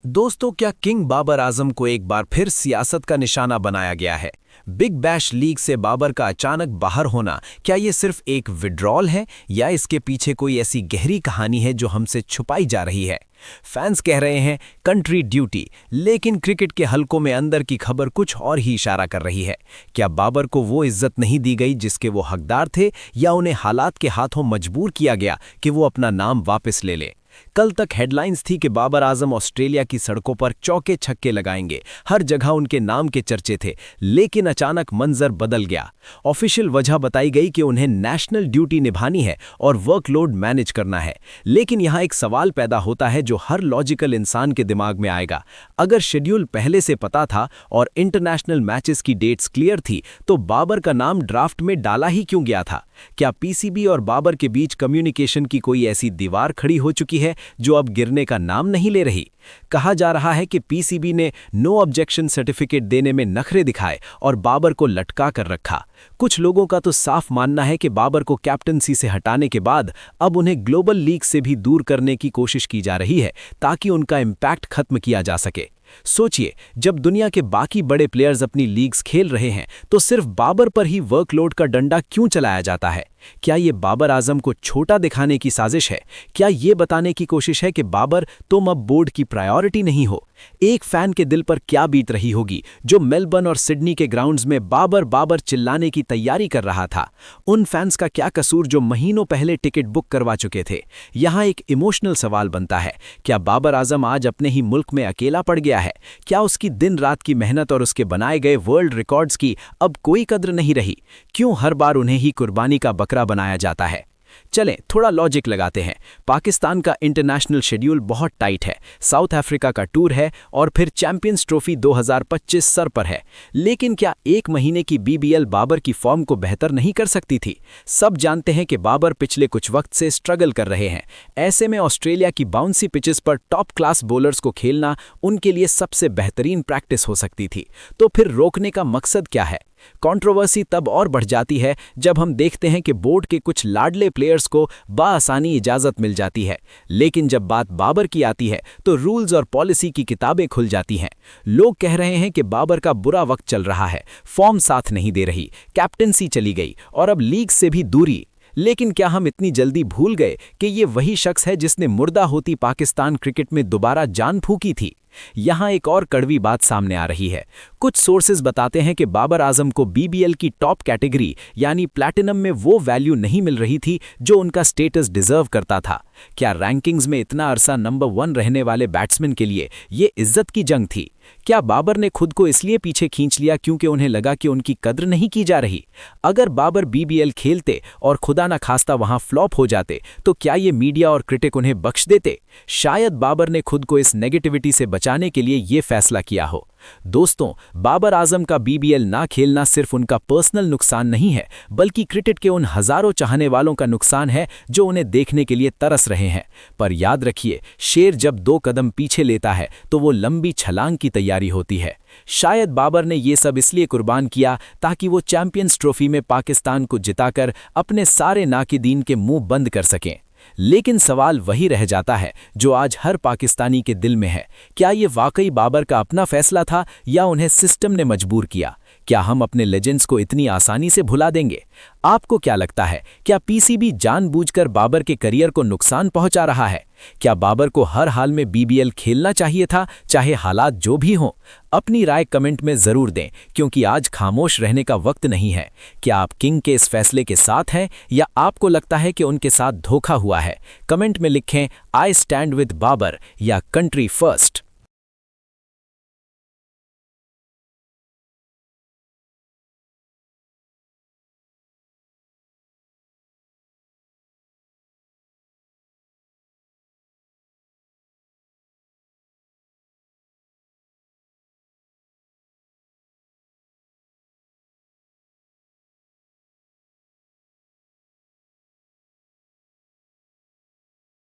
दोस्तों, क्या किंग बाबर आजम को एक बार फिर सियासत का निशाना बनाया गया है? बिग बैश लीग से बाबर का अचानक बाहर होना, क्या ये सिर्फ एक विड्रॉल है या इसके पीछे कोई ऐसी गहरी कहानी है जो हमसे छुपाई जा रही है? फैंस कह रहे हैं कंट्री ड्यूटी, लेकिन क्रिकेट के हलकों में अंदर की खबर कुछ और ही इशारा कर रही है। क्या बाबर को वो इज्जत नहीं दी गई जिसके वो हकदार थे, या उन्हें हालात के हाथों मजबूर किया गया कि वो अपना नाम वापस ले ले? कल तक हेडलाइंस थी कि बाबर आजम ऑस्ट्रेलिया की सड़कों पर चौके छक्के लगाएंगे, हर जगह उनके नाम के चर्चे थे, लेकिन अचानक मंजर बदल गया। ऑफिशियल वजह बताई गई कि उन्हें नेशनल ड्यूटी निभानी है और वर्कलोड मैनेज करना है। लेकिन यहां एक सवाल पैदा होता है जो हर लॉजिकल इंसान के दिमाग में आएगा। अगर शेड्यूल पहले से पता था और इंटरनेशनल मैचेस की डेट्स क्लियर थी, तो बाबर का नाम ड्राफ्ट में डाला ही क्यों गया था? क्या पीसीबी और बाबर के बीच कम्युनिकेशन की कोई ऐसी दीवार खड़ी हो चुकी है जो अब गिरने का नाम नहीं ले रही? कहा जा रहा है कि पीसीबी ने नो ऑब्जेक्शन सर्टिफिकेट देने में नखरे दिखाए और बाबर को लटका कर रखा। कुछ लोगों का तो साफ मानना है कि बाबर को कैप्टनसी से हटाने के बाद अब उन्हें ग्लोबल लीग से भी दूर करने की कोशिश की जा रही है, ताकि उनका इम्पैक्ट खत्म किया जा सके। सोचिए, जब दुनिया के बाकी बड़े प्लेयर्स अपनी लीग्स खेल रहे हैं, तो सिर्फ बाबर पर ही वर्कलोड का डंडा क्यों चलाया जाता है? क्या ये बाबर आजम को छोटा दिखाने की साजिश है? क्या ये बताने की कोशिश है कि बाबर, तुम अब बोर्ड की प्रायोरिटी नहीं हो? एक फैन के दिल पर क्या बीत रही होगी जो मेलबर्न और सिडनी के ग्राउंड्स में बाबर बाबर चिल्लाने की तैयारी कर रहा था? उन फैंस का क्या कसूर जो महीनों पहले टिकट बुक करवा चुके थे? यहाँ एक इमोशनल सवाल बनता है, क्या बाबर आजम आज अपने ही मुल्क में अकेला पड़ गया है? क्या उसकी दिन रात की मेहनत और उसके बनाए गए वर्ल्ड रिकॉर्ड्स की अब कोई कद्र नहीं रही? क्यों हर बार उन्हें ही कुर्बानी का बकरा बनाया जाता है? चलें, थोड़ा लॉजिक लगाते हैं। पाकिस्तान का इंटरनेशनल शेड्यूल बहुत टाइट है, साउथ अफ्रीका का टूर है और फिर चैंपियंस ट्रॉफी 2025 सर पर है। लेकिन क्या एक महीने की बीबीएल बाबर की फॉर्म को बेहतर नहीं कर सकती थी? सब जानते हैं कि बाबर पिछले कुछ वक्त से स्ट्रगल कर रहे हैं। ऐसे में ऑस्ट्रेलिया की बाउंसी पिचेस पर टॉप क्लास बॉलर्स को खेलना उनके लिए सबसे बेहतरीन प्रैक्टिस हो सकती थी। तो फिर रोकने का मकसद क्या है? कंट्रोवर्सी तब और बढ़ जाती है जब हम देखते हैं कि बोर्ड के कुछ लाडले प्लेयर्स को बाआसानी इजाजत मिल जाती है, लेकिन जब बात बाबर की आती है तो रूल्स और पॉलिसी की किताबें खुल जाती हैं। लोग कह रहे हैं कि बाबर का बुरा वक्त चल रहा है, फॉर्म साथ नहीं दे रही, कैप्टनसी चली गई और अब लीग से भी दूरी। लेकिन क्या हम इतनी जल्दी भूल गए कि ये वही शख्स है जिसने मुर्दा होती पाकिस्तान क्रिकेट में दोबारा जान फूंकी थी? यहाँ एक और कड़वी बात सामने आ रही है। कुछ सोर्सेज बताते हैं कि बाबर आजम को बीबीएल की टॉप कैटेगरी यानी प्लैटिनम में वो वैल्यू नहीं मिल रही थी जो उनका स्टेटस डिजर्व करता था। क्या रैंकिंग्स में इतना अरसा नंबर 1 रहने वाले बैट्समैन के लिए ये इज्जत की जंग थी? क्या बाबर ने खुद को इसलिए पीछे खींच लिया क्योंकि उन्हें लगा कि उनकी कद्र नहीं की जा रही? अगर बाबर बीबीएल खेलते और खुदा न खास्ता वहां फ्लॉप हो जाते, तो क्या ये मीडिया और क्रिटिक उन्हें बख्श देते? शायद बाबर ने खुद को इस नेगेटिविटी से बचाने के लिए ये फैसला किया हो। दोस्तों, बाबर आजम का बीबीएल ना खेलना सिर्फ उनका पर्सनल नुकसान नहीं है, बल्कि क्रिकेट के उन हजारों चाहने वालों का नुकसान है जो उन्हें देखने के लिए तरस रहे हैं। पर याद रखिए, शेर जब 2 कदम पीछे लेता है तो वो लंबी छलांग की तैयारी होती है। शायद बाबर ने ये सब इसलिए कुर्बान किया ताकि वो चैंपियंस ट्रॉफी में पाकिस्तान को जिताकर अपने सारे नाकिदीन के मुंह बंद कर सकें। लेकिन सवाल वही रह जाता है जो आज हर पाकिस्तानी के दिल में है, क्या ये वाकई बाबर का अपना फैसला था या उन्हें सिस्टम ने मजबूर किया? क्या हम अपने लेजेंड्स को इतनी आसानी से भुला देंगे? आपको क्या लगता है, क्या पीसीबी जानबूझकर बाबर के करियर को नुकसान पहुंचा रहा है? क्या बाबर को हर हाल में बीबीएल खेलना चाहिए था, चाहे हालात जो भी हों? अपनी राय कमेंट में जरूर दें, क्योंकि आज खामोश रहने का वक्त नहीं है। क्या आप किंग के इस फैसले के साथ हैं या आपको लगता है कि उनके साथ धोखा हुआ है? कमेंट में लिखें, आई स्टैंड विद बाबर या कंट्री फर्स्ट।